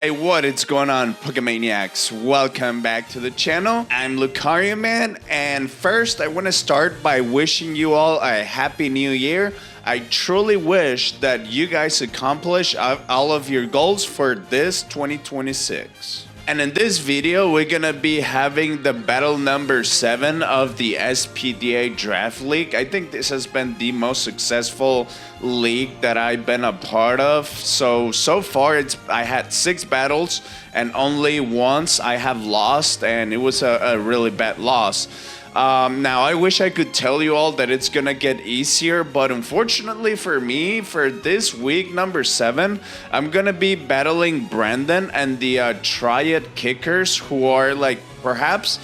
Hey, what is going on, Pokemaniacs? Welcome back to the channel. I'm Lucario Man, and first I want to start by wishing you all a happy new year. I truly wish that you guys accomplish all of your goals for this 2026. And in this video, we're gonna be having the battle number 7 of the SPDA Draft League. I think this has been the most successful league that I've been a part of. So far, I had 6 battles, and only once I have lost, and it was a really bad loss. Now, I wish I could tell you all that it's gonna get easier, but unfortunately for me, for this week number 7, I'm gonna be battling Brandon and the Triad Kickers, who are like perhaps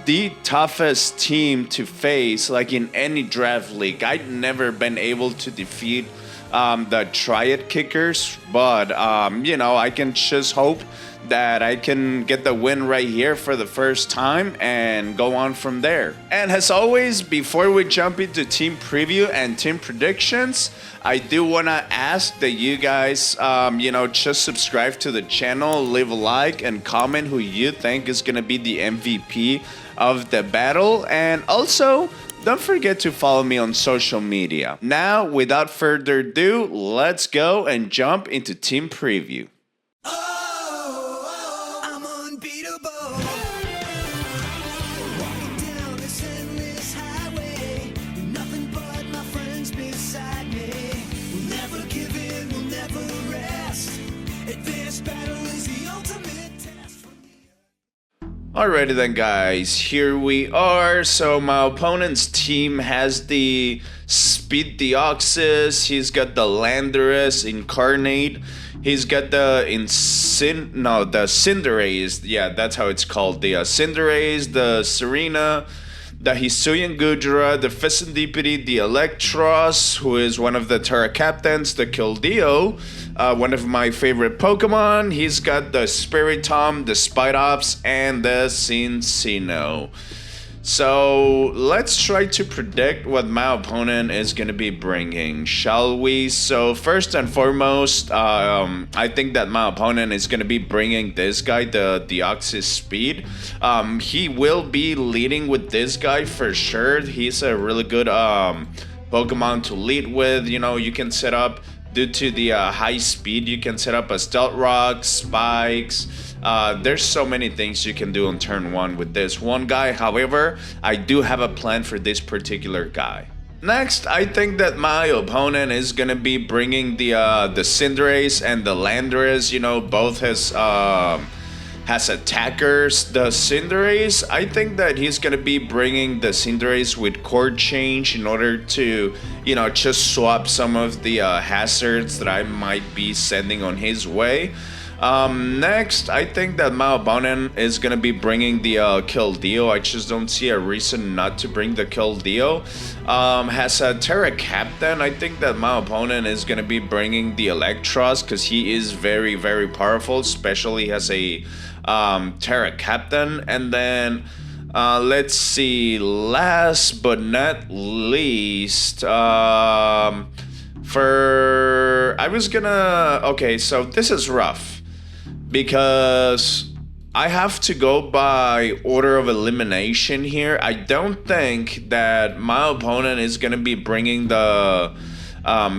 the toughest team to face like in any draft league. I've never been able to defeat the Triad Kickers, but you know, I can just hope that I can get the win right here for the first time and go on from there. And as always, before we jump into team preview and team predictions, I do want to ask that you guys, you know, just subscribe to the channel, leave a like, and comment who you think is going to be the MVP of the battle. And also, don't forget to follow me on social media. Now, without further ado, let's go and jump into team preview. Alrighty then, guys, here we are. So my opponent's team has the Speed Deoxys, he's got the Landorus Incarnate, he's got the Cinderace, yeah, that's how it's called, the Cinderace, the Serena, the Hisuian Goodra, the Fezandipiti, the Electros, who is one of the Tera Captains, the Keldeo, one of my favorite Pokemon. He's got the Spiritomb, the Spitops, and the Cincino. So let's try to predict what my opponent is going to be bringing, shall we? So first and foremost, I think that my opponent is going to be bringing this guy, the Deoxys Speed. He will be leading with this guy for sure. He's a really good Pokemon to lead with. You know, you can set up, due to the high speed, you can set up a Stealth Rock, Spikes. There's so many things you can do on turn 1 with this one guy. However, I do have a plan for this particular guy. Next, I think that my opponent is gonna be bringing the Cinderace and the Landorus. You know, both has attackers. The Cinderace, I think that he's gonna be bringing the Cinderace with chord change in order to, you know, just swap some of the hazards that I might be sending on his way. Next, I think that my opponent is gonna be bringing the Keldeo. I just don't see a reason not to bring the Keldeo. Has a Tera Captain. I think that my opponent is gonna be bringing the Electros because he is very, very powerful, especially as a Tera Captain. And then let's see, last but not least, okay, so this is rough because I have to go by order of elimination here. I don't think that my opponent is gonna be bringing the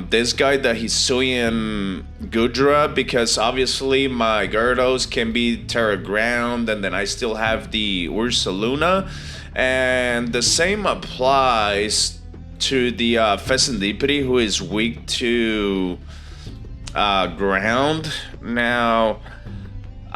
this guy, the Hisuian Goodra, because obviously my Gyarados can be Terra Ground, and then I still have the Ursaluna, and the same applies to the Fezandipiti, who is weak to ground. Now,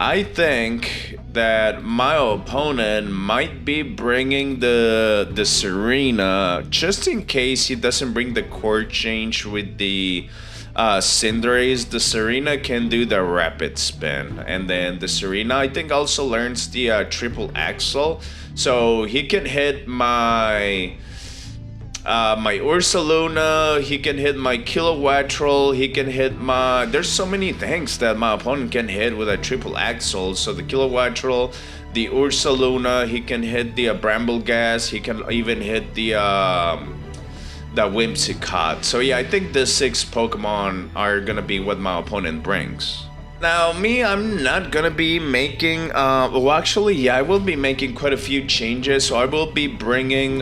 I think that my opponent might be bringing the Serena, just in case he doesn't bring the chord change with the Cinderace. The Serena can do the rapid spin, and then the Serena, I think, also learns the triple axle, so he can hit my Ursaluna, he can hit my Kilowattrel, he can hit my... There's so many things that my opponent can hit with a triple axle. So the Kilowattrel, the Ursaluna, he can hit the Bramblegas, he can even hit the Whimsicott. So yeah, I think the 6 Pokemon are gonna be what my opponent brings. Now, me, I'm not gonna be making, well, actually, yeah, I will be making quite a few changes. So I will be bringing,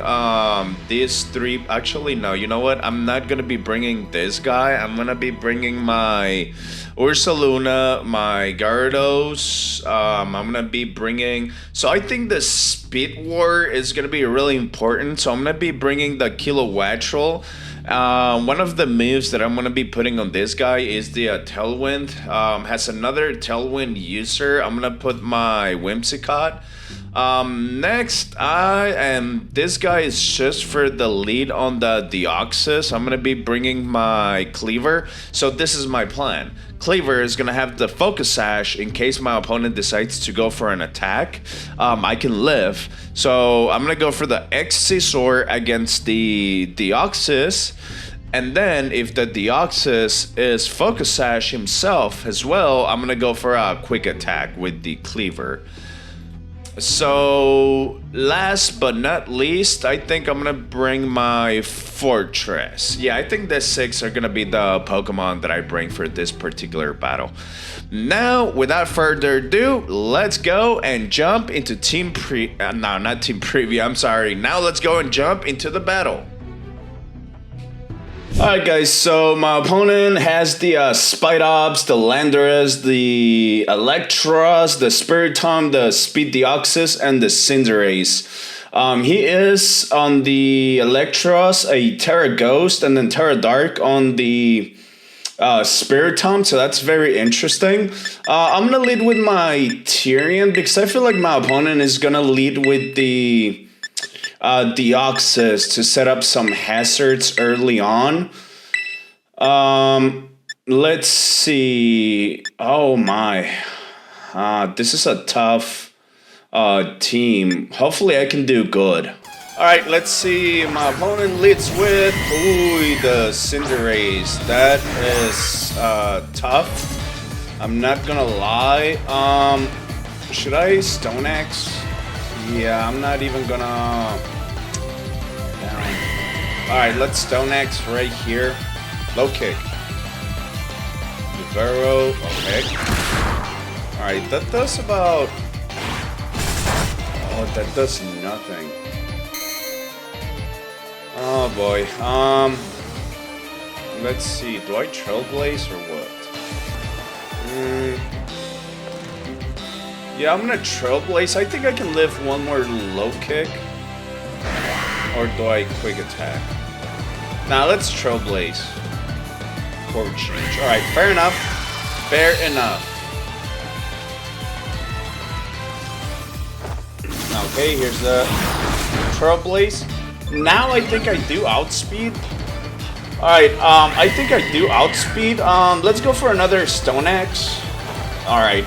these three, actually, no, you know what? I'm not gonna be bringing this guy. I'm gonna be bringing my Ursaluna, my Gyarados. I'm gonna be bringing, so I think the Speed War is gonna be really important. So I'm gonna be bringing the Kilowattrel. One of the moves that I'm going to be putting on this guy is the Tailwind. Has another Tailwind user. I'm going to put my Whimsicott. Next, this guy is just for the lead on the Deoxys. I'm going to be bringing my Cleaver. So this is my plan. Cleaver is going to have the Focus Sash in case my opponent decides to go for an attack. I can live. So I'm going to go for the X-Scissor against the Deoxys. And then if the Deoxys is Focus Sash himself as well, I'm going to go for a quick attack with the Cleaver. So last but not least, I think I'm gonna bring my Fortress. Yeah, I think the 6 are gonna be the Pokemon that I bring for this particular battle. Now, without further ado, let's go and jump into not team preview, I'm sorry. Now let's go and jump into the battle. Alright guys, so my opponent has the Spitops, the Landorus, the Electros, the Spiritomb, the Speed Deoxys, and the Cinderace. He is on the Electros, a Tera Ghost, and then Tera Dark on the Spiritomb, so that's very interesting. I'm gonna lead with my Tyrion because I feel like my opponent is gonna lead with the Deoxys to set up some hazards early on. Let's see. Oh my. This is a tough team. Hopefully I can do good. Alright, let's see. My opponent leads with the Cinderace. That is tough. I'm not gonna lie. Should I Stone Axe? Yeah, I'm not even gonna... Alright, let's Stone Axe right here. Low kick. Vero, okay. Alright, that does about... Oh, that does nothing. Oh boy. Let's see. Do I Trailblaze or what? Yeah, I'm gonna Trailblaze. I think I can live one more low kick. Or do I quick attack? Now let's Trailblaze. Court change. Alright, fair enough. Fair enough. Okay, here's the Trailblaze. Now I think I do outspeed. Alright, I think I do outspeed. Let's go for another Stone Axe. Alright,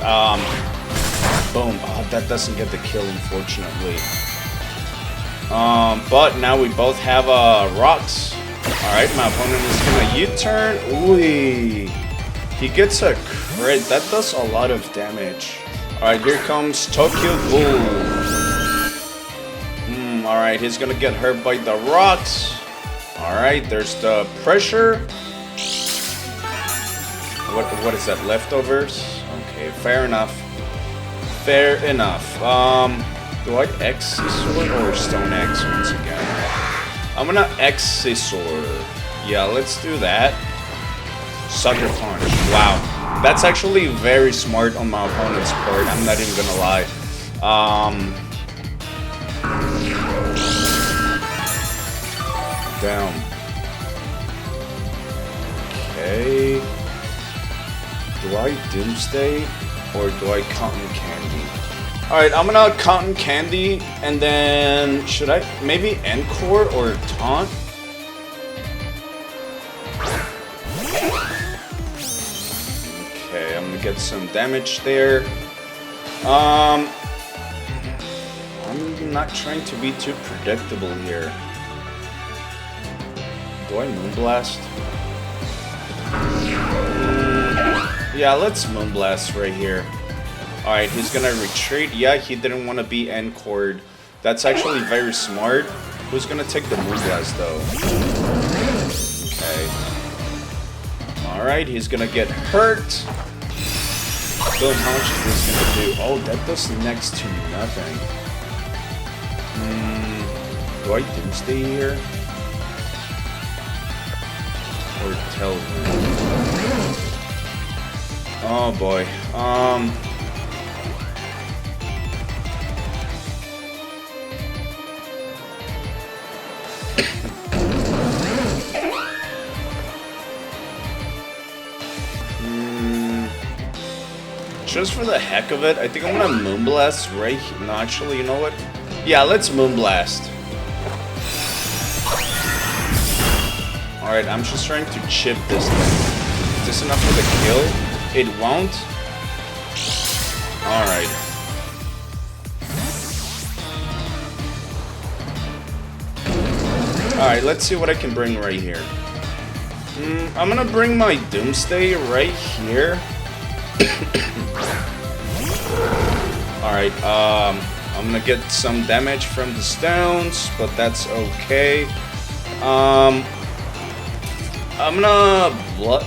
boom. Oh, that doesn't get the kill, unfortunately. But now we both have rocks. Alright, my opponent is gonna U-turn. Ooh, he gets a crit. That does a lot of damage. Alright, here comes Tokyo Ghoul. Alright, he's gonna get hurt by the rocks. Alright, there's the pressure. What is that, leftovers? Okay, fair enough. Fair enough. Do I X-Scissor or Stone Axe once again? I'm gonna X-Scissor. Yeah, let's do that. Sucker Punch. Wow. That's actually very smart on my opponent's part. I'm not even gonna lie. Down. Okay. Do I Doomsday or do I Cotton Candy? Alright, I'm gonna Cotton Candy and then should I maybe Encore or Taunt? Okay, I'm gonna get some damage there. I'm not trying to be too predictable here. Do I Moonblast? Yeah, let's Moonblast right here. Alright, he's gonna retreat. Yeah, he didn't want to be Encored. That's actually very smart. Who's gonna take the Moonblast though? Okay. Alright, he's gonna get hurt. Boom, how much is this gonna do? Oh, that does next to nothing. Do I Doomsday here? Or tell them? Oh boy. Just for the heck of it, I think I'm gonna Moonblast right here. No, actually, you know what? Yeah, let's Moonblast. Alright, I'm just trying to chip this thing. Is this enough for the kill? It won't? Alright. Alright, let's see what I can bring right here. I'm gonna bring my Doomsday right here. Alright, I'm gonna get some damage from the stones, but that's okay. I'm gonna Blood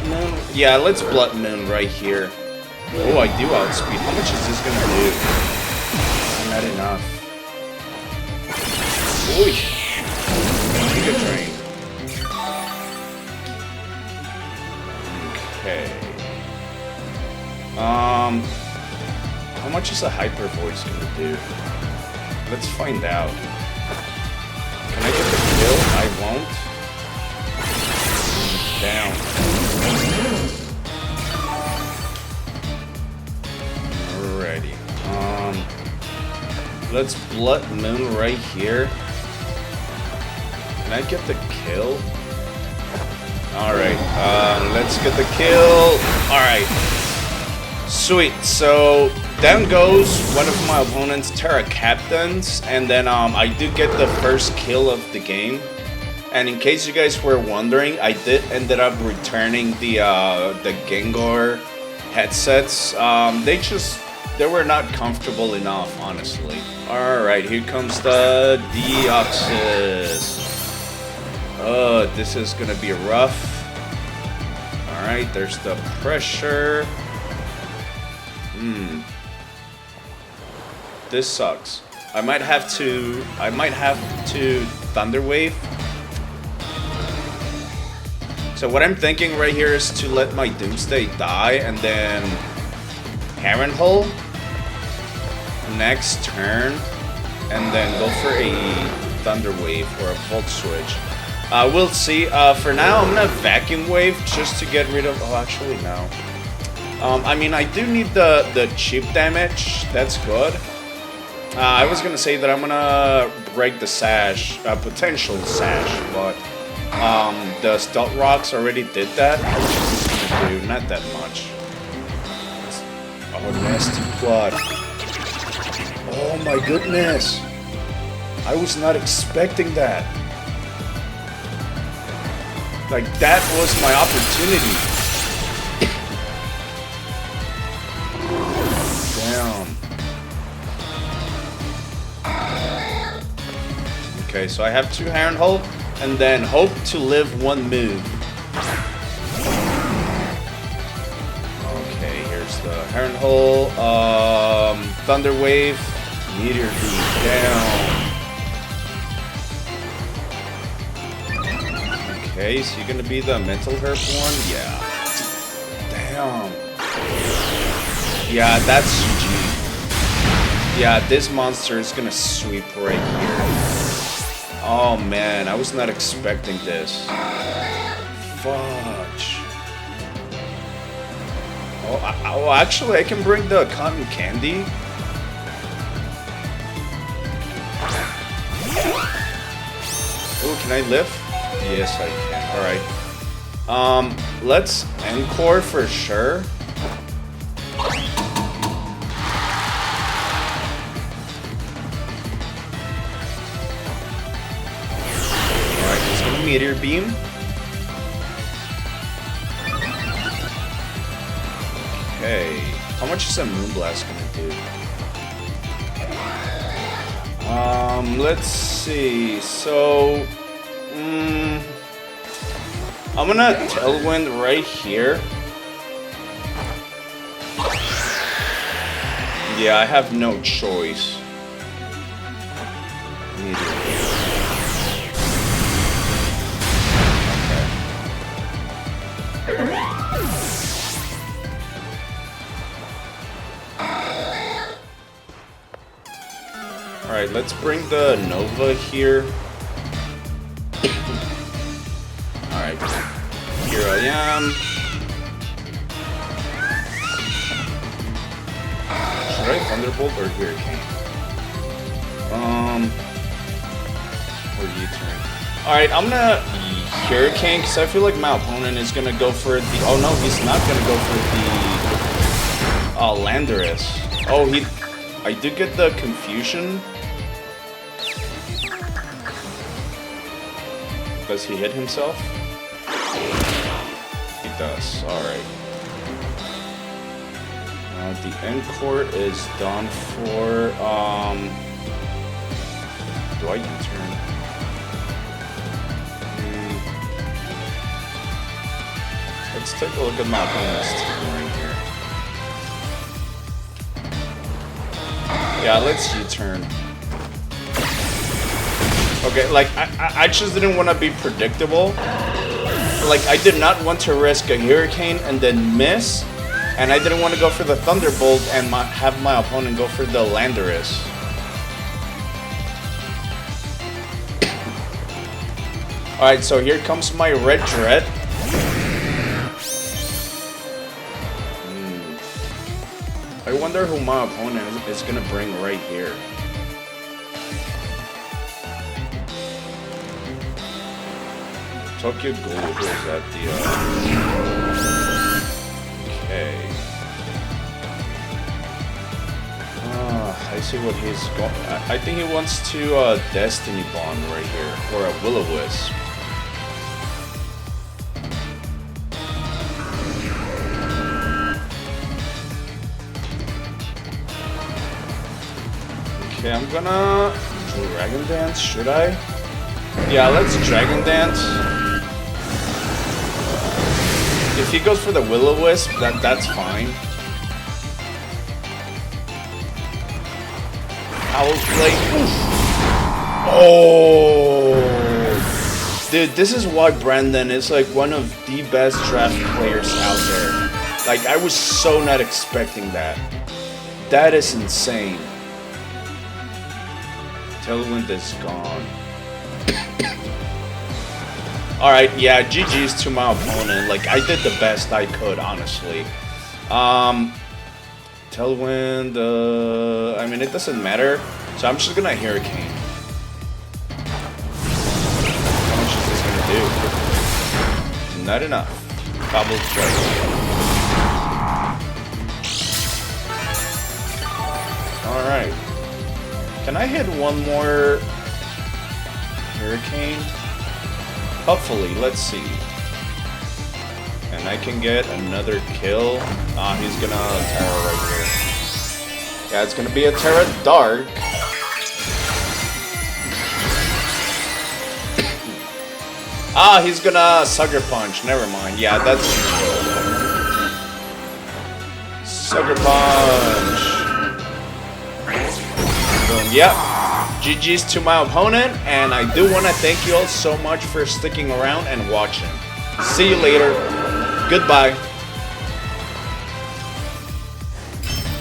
Moon? Yeah, let's Blood Moon right here. Oh, I do outspeed. How much is this gonna do? Not enough. Oy! Giga Drain. Okay. How much is a Hyper Voice gonna do? Let's find out. Can I get the kill? I won't. Down. Alrighty. Let's Blood Moon right here. Can I get the kill? Alright, let's get the kill. Alright. Sweet, so down goes one of my opponent's Tera Captains, and then I do get the first kill of the game. And in case you guys were wondering, I did ended up returning the Gengar headsets. They were not comfortable enough, honestly. Alright, here comes the Deoxys. Oh, this is gonna be rough. Alright, there's the pressure. This sucks. I might have to Thunder Wave. So what I'm thinking right here is to let my Doomsday die and then Heron Hole next turn, and then go for a Thunder Wave or a Volt Switch. We'll see. For now, I'm gonna Vacuum Wave just to get rid of. Oh, actually, no. I mean, I do need the cheap damage. That's good. I was gonna say that I'm gonna break the sash, potential sash, but the Stealth Rocks already did that. How much is this gonna do? Not that much. Oh, nasty plot. Oh my goodness! I was not expecting that. Like, that was my opportunity. Damn. Okay, so I have 2 Heron Hole, and then hope to live 1 move. Okay, here's the Heron Hole, Thunder Wave, Meteor Beam down. Okay, is he gonna be the Mental Herb one? Yeah. Damn. Yeah, that's GG. Yeah, this monster is gonna sweep right here. Oh man, I was not expecting this. Fudge. Oh, actually, I can bring the cotton candy. Oh, can I lift? Yes, I can. Alright. Let's Encore for sure. Alright, he's gonna Meteor Beam. Okay. How much is a Moonblast gonna do? Let's see. So, I'm gonna Tailwind right here. Yeah, I have no choice. Alright, let's bring the Nova here. Alright, here I am. Should I Thunderbolt or Hurricane? Or U-turn? Alright, I'm gonna Hurricane because I feel like my opponent is gonna go for the. Oh no, he's not gonna go for the Landorus. Oh, I do get the confusion. Does he hit himself? He does. Alright. The end court is done for. Do I U-turn? Let's take a look at my opponent's team right here. Yeah, let's U-turn. Okay, like, I just didn't want to be predictable. Like, I did not want to risk a Hurricane and then miss. And I didn't want to go for the Thunderbolt and have my opponent go for the Landorus. Alright, so here comes my Red Dread. I wonder who my opponent is going to bring right here. Tokyo Ghoul is at the... Okay. I see what he's going... I think he wants to Destiny Bond right here. Or a Will-O-Wisp. Okay, I'm gonna Dragon Dance, should I? Yeah, let's Dragon Dance. If he goes for the Will-O-Wisp, that's fine. Owl Play. Oh! Dude, this is why Brandon is like one of the best draft players out there. Like, I was so not expecting that. That is insane. Tailwind is gone. Alright, yeah, GG's to my opponent. Like, I did the best I could, honestly. Tailwind, I mean, it doesn't matter. So I'm just gonna Hurricane. How much is this gonna do? Not enough. Cobble Strike. Alright. Can I hit one more Hurricane? Hopefully, let's see. And I can get another kill. He's gonna Tera right here. Yeah, it's gonna be a Tera Dark. He's gonna Sucker Punch. Never mind. Yeah, that's... Sucker Punch. Boom. Yep. GG's to my opponent, and I do want to thank you all so much for sticking around and watching. See you later. Goodbye.